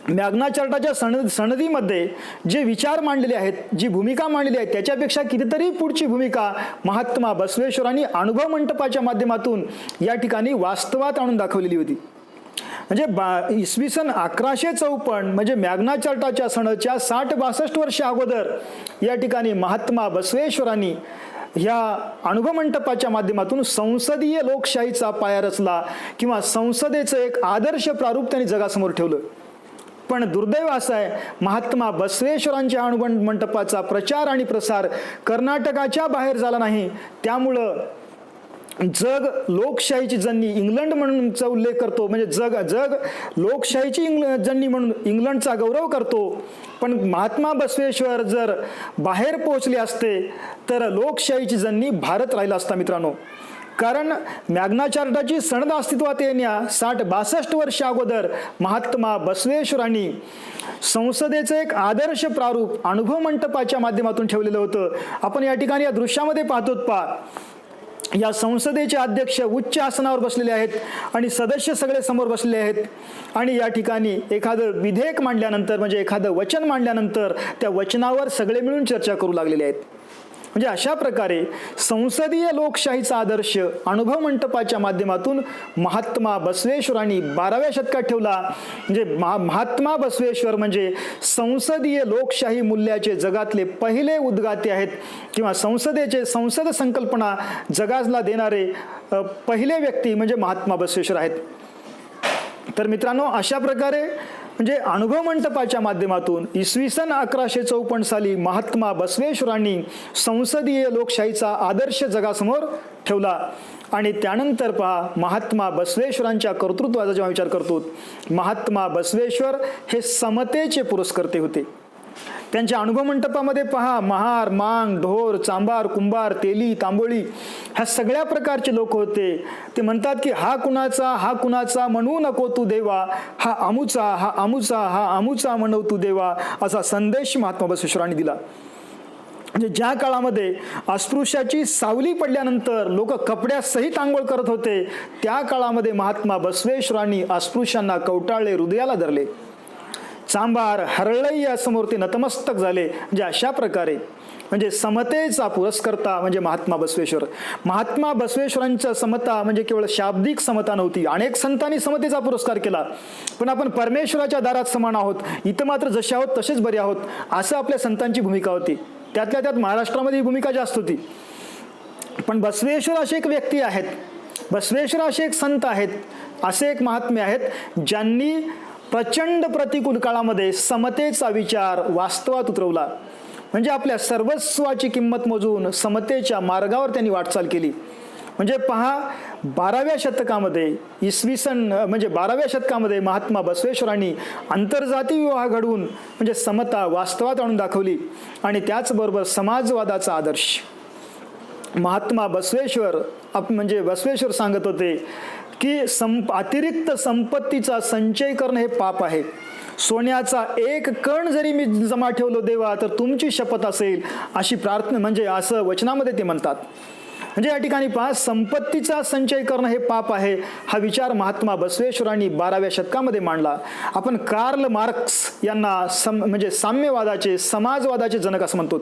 मॅग्ना चार्टाच्या सनदीमध्ये जे विचार मांडलेले आहेत, जी भूमिका मांडलेली आहे त्याच्यापेक्षा कितीतरी पुढची भूमिका महात्मा बसवेश्वरांनी अनुभवमंटपाच्या माध्यमातून या ठिकाणी वास्तवात आणून दाखवलेली होती. म्हणजे इसवी सन 1154 म्हणजे मॅग्ना चार्टाच्या सनदच्या 60-62 वर्ष अगोदर या ठिकाणी महात्मा बसवेश्वरांनी ह्या अनुभवमंटपाच्या माध्यमातून संसदीय लोकशाहीचा पाया रचला किंवा संसदेचं एक आदर्श प्रारूप त्यांनी जगासमोर ठेवलं. पण दुर्दैव असं आहे, महात्मा बसवेश्वरांच्या अनुभवमंटपाचा प्रचार आणि प्रसार कर्नाटकाच्या बाहेर झाला नाही. त्यामुळं जग लोकशाहीची जननी इंग्लंड म्हणूनचा उल्लेख करतो, म्हणजे जग लोकशाहीची जननी म्हणून इंग्लंडचा गौरव करतो. पण महात्मा बसवेश्वर जर बाहेर पोहोचले असते तर लोकशाहीची जननी भारत राहिला असता मित्रांनो. कारण मॅग्ना चार्टाची सनद अस्तित्वात येण्या 60-62 वर्ष अगोदर महात्मा बसवेश्वरांनी संसदेचं एक आदर्श प्रारूप अनुभवमंटपाच्या माध्यमातून ठेवलेलं होतं. आपण या ठिकाणी या दृश्यामध्ये पाहतो, या संसदेचे अध्यक्ष उच्च आसनावर बसलेले आहेत आणि सदस्य सगळे समोर बसलेले आहेत आणि या ठिकाणी एखादं विधेयक मांडल्यानंतर म्हणजे एखादं वचन मांडल्यानंतर त्या वचनावर सगळे मिळून चर्चा करू लागलेले आहेत. म्हणजे अशा प्रकारे संसदीय लोकशाहीचा आदर्श अनुभवमंटपाच्या माध्यमातून महात्मा बसवेश्वरांनी 12व्या शतकात ठेवला. म्हणजे महात्मा बसवेश्वर म्हणजे संसदीय लोकशाही मूल्याचे जगातले पहिले उद्गाते आहेत किंवा संसद संकल्पना जगाला देणारे पहिले व्यक्ती म्हणजे महात्मा बसवेश्वर आहेत. तर मित्रांनो, अशा प्रकारे म्हणजे अनुभवमंटपाच्या माध्यमातून इसवी सन 1154 साली महात्मा बसवेश्वरांनी संसदीय लोकशाहीचा आदर्श जगासमोर ठेवला. आणि त्यानंतर पहा, महात्मा बसवेश्वरांच्या कर्तृत्वाचा जेव्हा विचार करतो, महात्मा बसवेश्वर हे समतेचे पुरस्कर्ते होते. त्यांच्या अनुभवमंटपामध्ये पहा, महार, मांग, ढोर, चांभार, कुंभार, तेली, तांबोळी ह्या सगळ्या प्रकारचे लोक होते. ते म्हणतात की हा कुणाचा म्हणू नको तू देवा, हा अमुचा म्हणू तू देवा, असा संदेश महात्मा बसवेश्वरांनी दिला. म्हणजे ज्या काळामध्ये अस्पृश्याची सावली पडल्यानंतर लोक कपड्यासहित आंघोळ करत होते, त्या काळामध्ये महात्मा बसवेश्वरांनी अस्पृश्यांना कवटाळले, हृदयाला धरले. चांभार, हरळय्या समोर ते नतमस्तक झाले. म्हणजे अशा प्रकारे म्हणजे समतेचा पुरस्कर्ता म्हणजे महात्मा बसवेश्वर. महात्मा बसवेश्वरांच्या समता म्हणजे केवळ शाब्दिक समता नव्हती. अनेक संतांनी समतेचा पुरस्कार केला, पण आपण परमेश्वराच्या दारात समान आहोत, इथं मात्र जसे आहोत तसेच बरे आहोत, असं आपल्या संतांची भूमिका होती. त्यातल्या त्यात महाराष्ट्रामध्ये ही भूमिका जास्त होती. पण बसवेश्वर असे एक व्यक्ती आहेत, बसवेश्वर असे एक संत आहेत, असे एक महात्मे आहेत ज्यांनी प्रचंड प्रतिकूल काळामध्ये समतेचा विचार वास्तवात उतरवला. म्हणजे आपल्या सर्वस्वाची किंमत मोजून समतेच्या मार्गावर त्यांनी वाटचाल केली. म्हणजे पहा, 12व्या शतकामध्ये इसवी सन म्हणजे 12व्या शतकामध्ये महात्मा बसवेश्वरांनी आंतरजाती विवाह घडवून म्हणजे समता वास्तवात आणून दाखवली. आणि त्याचबरोबर समाजवादाचा आदर्श महात्मा बसवेश्वर म्हणजे बसवेश्वर सांगत होते की अतिरिक्त संपत्तीचा संचय करणं हे पाप आहे. सोन्याचा एक कण जरी मी जमा ठेवलो देवा तर तुमची शपथ असेल, अशी प्रार्थना म्हणजे असं वचनामध्ये ते म्हणतात. म्हणजे या ठिकाणी पहा, संपत्तीचा संचय करणं हे पाप आहे हा विचार महात्मा बसवेश्वरांनी 12व्या शतकामध्ये मांडला. आपण कार्ल मार्क्स यांना म्हणजे साम्यवादाचे समाजवादाचे जनक असं म्हणतो.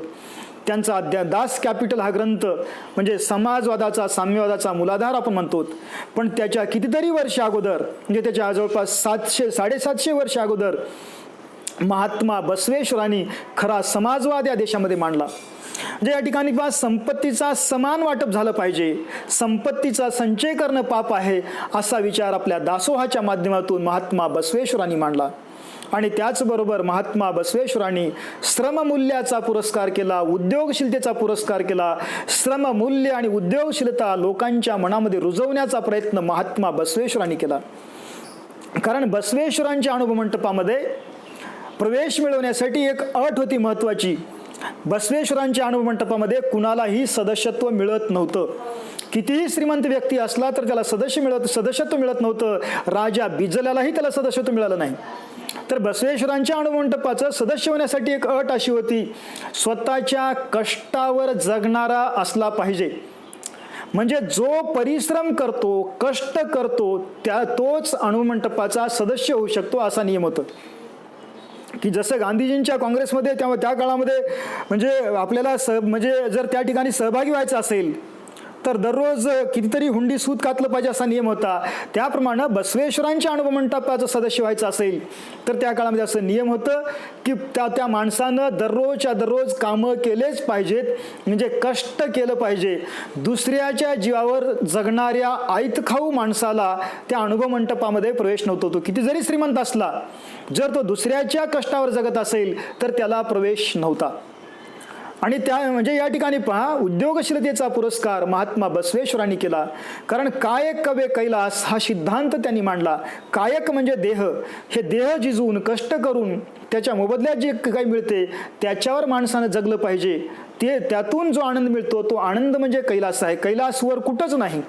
त्यांचा दास कॅपिटल हा ग्रंथ म्हणजे समाजवादाचा साम्यवादाचा मूलाधार आपण म्हणतो. पण त्याच्या कितीतरी वर्ष अगोदर म्हणजे त्याच्या जवळपास 700-750 वर्ष अगोदर महात्मा बसवेश्वरांनी खरा समाजवाद या देशामध्ये मांडला. म्हणजे या ठिकाणी पहा, संपत्तीचा समान वाटप झालं पाहिजे, संपत्तीचा संचय करणं पाप आहे असा विचार आपल्या दासोहाच्या माध्यमातून महात्मा बसवेश्वरांनी मांडला. आणि त्याचबरोबर महात्मा बसवेश्वरांनी श्रममूल्याचा पुरस्कार केला, उद्योगशीलतेचा पुरस्कार केला. श्रममूल्य आणि उद्योगशीलता लोकांच्या मनामध्ये रुजवण्याचा प्रयत्न महात्मा बसवेश्वरांनी केला. कारण बसवेश्वरांच्या अनुभव मंडपामध्ये प्रवेश मिळवण्यासाठी एक अट होती महत्वाची. बसवेश्वरांच्या अनुभव मंडपामध्ये कुणालाही सदस्यत्व मिळत नव्हतं. कितीही श्रीमंत व्यक्ती असला तर त्याला सदस्यत्व मिळत नव्हतं. राजा बिजल्यालाही त्याला सदस्यत्व मिळालं नाही. तर बसवेश्वरांच्या अनुभव मंडपाचं सदस्य होण्यासाठी एक अट अशी होती, स्वतःच्या कष्टावर जगणारा असला पाहिजे. म्हणजे जो परिश्रम करतो, कष्ट करतो, तोच अनुभव मंडपाचा सदस्य होऊ शकतो असा नियम होता. की जसं गांधीजींच्या काँग्रेसमध्ये त्या काळामध्ये म्हणजे आपल्याला म्हणजे जर त्या ठिकाणी सहभागी व्हायचं असेल तर दररोज कितीतरी हुंडी सूत घातलं पाहिजे असा नियम होता. त्याप्रमाणे बसवेश्वरांच्या अनुभव मंडपाचं सदस्य व्हायचं असेल तर त्या काळामध्ये असं नियम होतं की त्या माणसानं दररोजच्या दररोज कामं केलेच पाहिजेत, म्हणजे कष्ट केलं पाहिजे. दुसऱ्याच्या जीवावर जगणाऱ्या आयतखाऊ माणसाला त्या अनुभव मंडपामध्ये प्रवेश नव्हता. तो किती जरी श्रीमंत असला, जर तो दुसऱ्याच्या कष्टावर जगत असेल तर त्याला प्रवेश नव्हता. आणि म्हणजे या ठिकाणी पहा, उद्योगशीलतेचा पुरस्कार महात्मा बसवेश्वरांनी केला. कारण कायक कवे कैलास हा सिद्धांत त्यांनी मांडला. कायक म्हणजे देह, हे देह झिजवून कष्ट करून त्याच्या मोबदल्यात जे काही मिळते त्याच्यावर माणसानं जगलं पाहिजे. त्यातून जो आनंद मिळतो तो आनंद म्हणजे कैलास आहे. कैलासवर कुठंच नाही.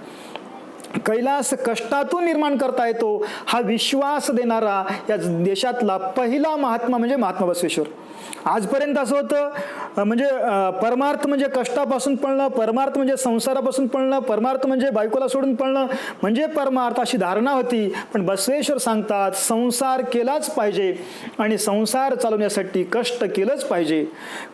कैलास कष्टातून निर्माण करता येतो हा विश्वास देणारा या देशातला पहिला महात्मा म्हणजे महात्मा बसवेश्वर. आजपर्यंत असं होतं म्हणजे परमार्थ म्हणजे कष्टापासून पळणं, परमार्थ म्हणजे संसारापासून पळणं, परमार्थ म्हणजे बायकोला सोडून पळणं म्हणजे परमार्थ अशी धारणा होती. पण बसवेश्वर सांगतात संसार केलाच पाहिजे आणि संसार चालवण्यासाठी कष्ट केलंच पाहिजे.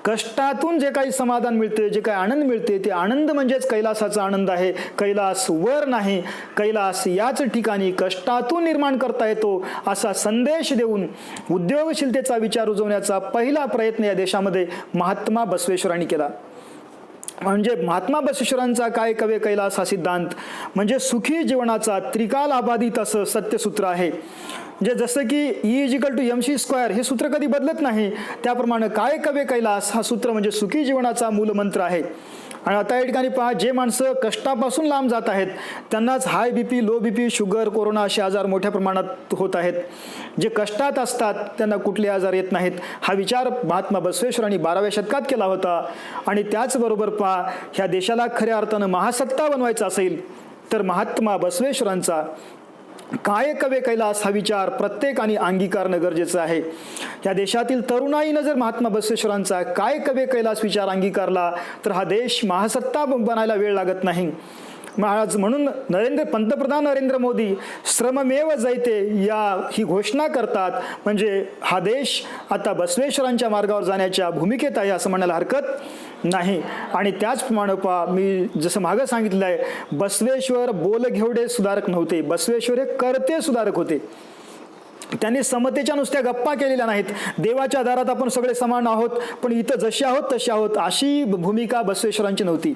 कष्टातून जे काही समाधान मिळते, जे काही आनंद मिळते ते आनंद म्हणजेच कैलासाचा आनंद आहे. कैलास वर नाही, कैलास याच ठिकाणी कष्टातून निर्माण करता येतो असा संदेश देऊन उद्योगशीलतेचा विचार रुजवण्याचा पहिला प्रयत्न या देशामध्ये महात्मा बसवेश्वरांनी केला. म्हणजे महात्मा बसवेश्वरांचा काय कवे कैलास हा सिद्धांत म्हणजे सुखी जीवनाचा त्रिकाल आबाधित असं सत्यसूत्र आहे. म्हणजे जसं की E=mc² हे सूत्र कधी बदलत नाही, त्याप्रमाणे काय कवे कैलास हा सूत्र म्हणजे सुखी जीवनाचा मूलमंत्र आहे. आणि आता या ठिकाणी पहा, जे माणसं कष्टापासून लांब जात आहेत त्यांनाच हाय BP, low BP, sugar, corona असे आजार मोठ्या प्रमाणात होत आहेत. जे कष्टात असतात त्यांना कुठले आजार येत नाहीत. हा विचार महात्मा बसवेश्वरांनी 12व्या शतकात केला होता. आणि त्याचबरोबर पहा, ह्या देशाला खऱ्या अर्थानं महासत्ता बनवायचा असेल तर महात्मा बसवेश्वरांचा काय कवे कैलास हा विचार प्रत्येकाने अंगीकारणं गरजेचं आहे. या देशातील तरुणाईनं जर महात्मा बसवेश्वरांचा काय कवे कैलास विचार अंगीकारला तर हा देश महासत्ता बनायला वेळ लागत नाही. म्हणून पंतप्रधान नरेंद्र मोदी श्रममेव जयते ही घोषणा करतात. म्हणजे हा देश आता बसवेश्वरांच्या मार्गावर जाण्याच्या भूमिकेत आहे असं म्हणायला हरकत नाही. आणि त्याचप्रमाणे मी जसं मागं सांगितलं आहे, बसवेश्वर बोलघेवडे सुधारक नव्हते, बसवेश्वर हे करते सुधारक होते. त्यांनी समतेच्या नुसत्या गप्पा केलेल्या नाहीत. देवाच्या दारात आपण सगळे समान आहोत पण इथं जसे आहोत तसे आहोत अशी भूमिका बसवेश्वरांची नव्हती.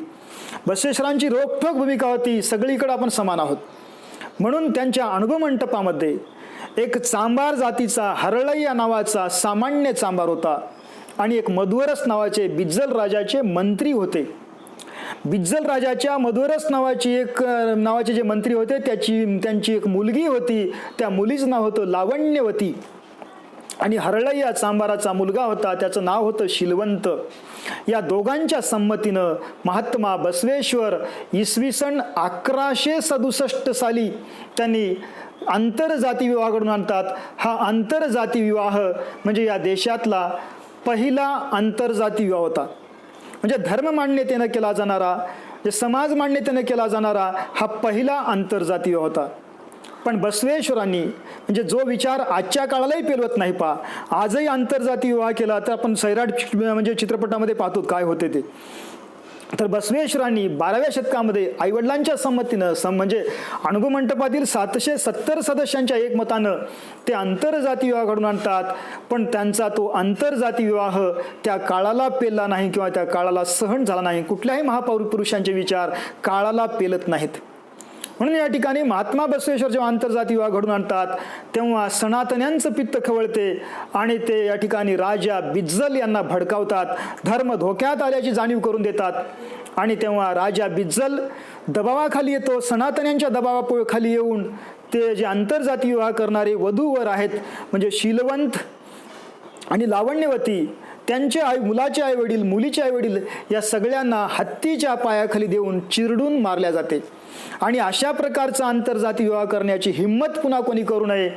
बसवेश्वरांची रोखठोक भूमिका होती, सगळीकडे आपण समान आहोत. म्हणून त्यांच्या अनुभव मंडपामध्ये एक चांभार जातीचा हरळैया नावाचा सामान्य चांभार होता आणि एक मधुवरस नावाचे बिज्जल राजाचे मंत्री होते. बिज्जल राजाच्या मधुवरस नावाचे जे मंत्री होते त्यांची एक मुलगी होती. त्या मुलीचं नाव होतं लावण्यवती. आणि हरळई या चांबाराचा मुलगा होता, त्याचं नाव होतं शीलवंत. या दोघांच्या संमतीनं महात्मा बसवेश्वर इसवी सन 1167 साली त्यांनी आंतरजाती विवाह घडवून आणतात. हा आंतरजाती विवाह म्हणजे या देशातला पहिला आंतरजाती विवाह होता. म्हणजे धर्म मान्यतेनं केला जाणारा, समाज मान्यतेनं केला जाणारा हा पहिला आंतरजाती विवाह होता. पण बसवेश्वरांनी म्हणजे जो विचार आजच्या काळालाही पेलवत नाही पहा, आजही आंतरजाती विवाह केला तर आपण सैराट म्हणजे चित्रपटामध्ये पाहतो काय होते ते. तर बसवेश्वरांनी 12व्या शतकामध्ये आईवडिलांच्या संमतीनं म्हणजे अनुभव मंटपातील 770 सदस्यांच्या एकमतानं ते आंतरजाती विवाह घडून आणतात. पण त्यांचा तो आंतरजाती विवाह त्या काळाला पेलला नाही किंवा त्या काळाला सहन झाला नाही. कुठल्याही महापुरुषांचे विचार काळाला पेलत नाहीत. म्हणून या ठिकाणी महात्मा बसवेश्वर जेव्हा आंतरजाती विवाह घडून आणतात तेव्हा सनातन्यांचं पित्त खवळते आणि ते या ठिकाणी राजा बिज्जल यांना भडकावतात, धर्म धोक्यात आल्याची जाणीव करून देतात. आणि तेव्हा राजा बिज्जल दबावाखाली येतो. सनातन्यांच्या दबावाखाली येऊन ते जे आंतरजाती विवाह करणारे वधूवर आहेत म्हणजे शीलवंत आणि लावण्यवती, त्यांचे मुलाचे आईवडील, मुलीचे आईवडील या सगळ्यांना हत्तीच्या पायाखाली देऊन चिरडून मारल्या जाते. आणि अशा प्रकारचा आंतरजाती विवाह करण्याची हिंमत पुन्हा कोणी करू नये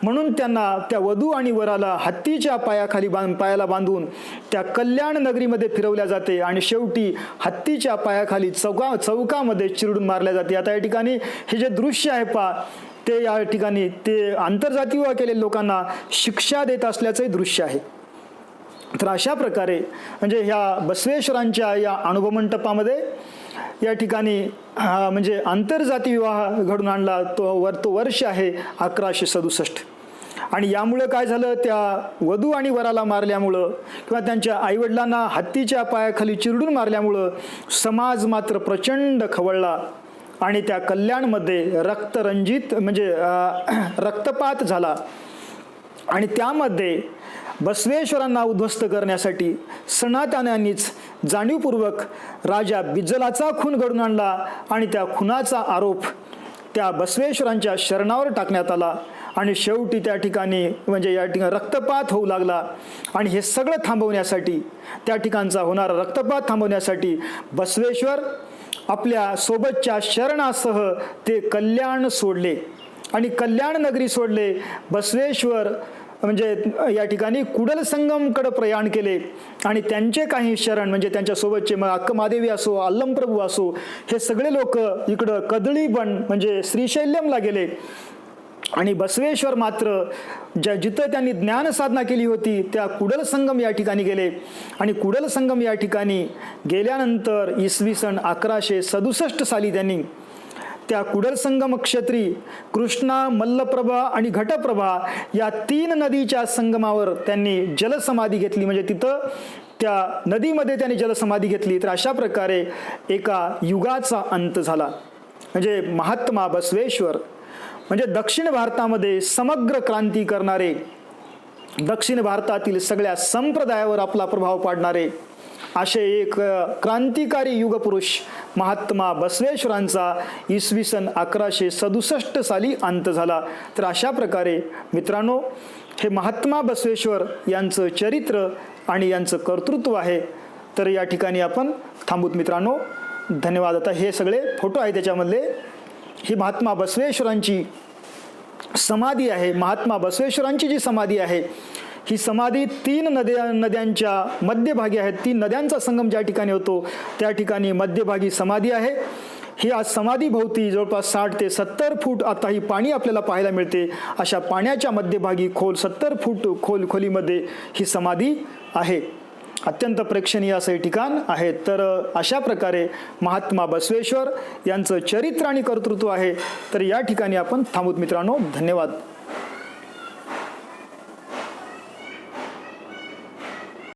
म्हणून त्यांना त्या वधू आणि वराला हत्तीच्या पायाला बांधून त्या कल्याण नगरीमध्ये फिरवल्या जाते आणि शेवटी हत्तीच्या पायाखाली चौकामध्ये चिरडून मारल्या जाते. आता या ठिकाणी हे जे दृश्य आहे पहा, ते या ठिकाणी ते आंतरजाती विवाह केलेल्या लोकांना शिक्षा देत असल्याचंही दृश्य आहे. तर अशा प्रकारे म्हणजे ह्या बसवेश्वरांच्या या अनुभवमंटपामध्ये या ठिकाणी म्हणजे आंतरजाती विवाह घडून आणला. तो वर्ष आहे 1167. आणि यामुळं काय झालं, त्या वधू आणि वराला मारल्यामुळं किंवा त्यांच्या आईवडिलांना हत्तीच्या पायाखाली चिरडून मारल्यामुळं समाज मात्र प्रचंड खवळला आणि त्या कल्याणमध्ये रक्तरंजित म्हणजे रक्तपात झाला. आणि त्यामध्ये बसवेश्वरांना उद्ध्वस्त करण्यासाठी सनातन्यांनीच जाणीवपूर्वक राजा बिज्जलाचा खून घडून आणला आणि त्या खुनाचा आरोप त्या बसवेश्वरांच्या शरणावर टाकण्यात आला. आणि शेवटी त्या ठिकाणी म्हणजे या ठिकाणी रक्तपात होऊ लागला. आणि हे सगळं थांबवण्यासाठी, त्या ठिकाणचा होणारा रक्तपात थांबवण्यासाठी बसवेश्वर आपल्या सोबतच्या शरणासह ते कल्याण सोडले आणि कल्याण नगरी सोडले. बसवेश्वर म्हणजे या ठिकाणी कुडल संगमकडे प्रयाण केले आणि त्यांचे काही शरण म्हणजे त्यांच्या सोबतचे मग अक्कमादेवी असो, अल्लमप्रभू असो, हे सगळे लोक इकडं कदळीबन म्हणजे श्रीशैल्यमला गेले. आणि बसवेश्वर मात्र जिथं त्यांनी ज्ञान साधना केली होती त्या कुडल संगम या ठिकाणी गेले. आणि कुडल संगम या ठिकाणी गेल्यानंतर इसवी सन 1167 साली त्यांनी त्या कुडल संगम क्षेत्री कृष्णा, मल्लप्रभा आणि घटप्रभा या 3 नदीच्या संगमावर त्यांनी जलसमाधी घेतली. म्हणजे तिथं त्या नदीमध्ये त्यांनी जलसमाधी घेतली. तर अशा प्रकारे एका युगाचा अंत झाला. म्हणजे महात्मा बसवेश्वर म्हणजे दक्षिण भारतामध्ये समग्र क्रांती करणारे, दक्षिण भारतातील सगळ्या संप्रदायावर आपला प्रभाव पाडणारे असे एक क्रांतिकारी युगपुरुष महात्मा बसवेश्वरांचा इसवी सन 1167 साली अंत झाला. तर अशा प्रकारे मित्रांनो हे महात्मा बसवेश्वर यांचं चरित्र आणि यांचं कर्तृत्व आहे. तर या ठिकाणी आपण थांबूत मित्रांनो. धन्यवाद. आता हे सगळे फोटो आहे त्याच्यामधले. ही महात्मा बसवेश्वरांची समाधी आहे. महात्मा बसवेश्वरांची जी समाधी आहे ही समाधी 3 नद्यांच्या मध्यभागी आहे. 3 नद्यांचा संगम ज्या ठिकाणी होतो त्या ठिकाणी मध्यभागी समाधी आहे. ही आज समाधीभोवती जवळपास 60 ते 70 फूट आता ही पाणी आपल्याला पाहायला मिळते. अशा पाण्याच्या मध्यभागी 70 फूट खोलीमध्ये ही समाधी आहे. अत्यंत प्रेक्षणीय असं हे ठिकाण आहे. तर अशा प्रकारे महात्मा बसवेश्वर यांचं चरित्र आणि कर्तृत्व आहे. तर या ठिकाणी आपण थांबूत मित्रांनो. धन्यवाद.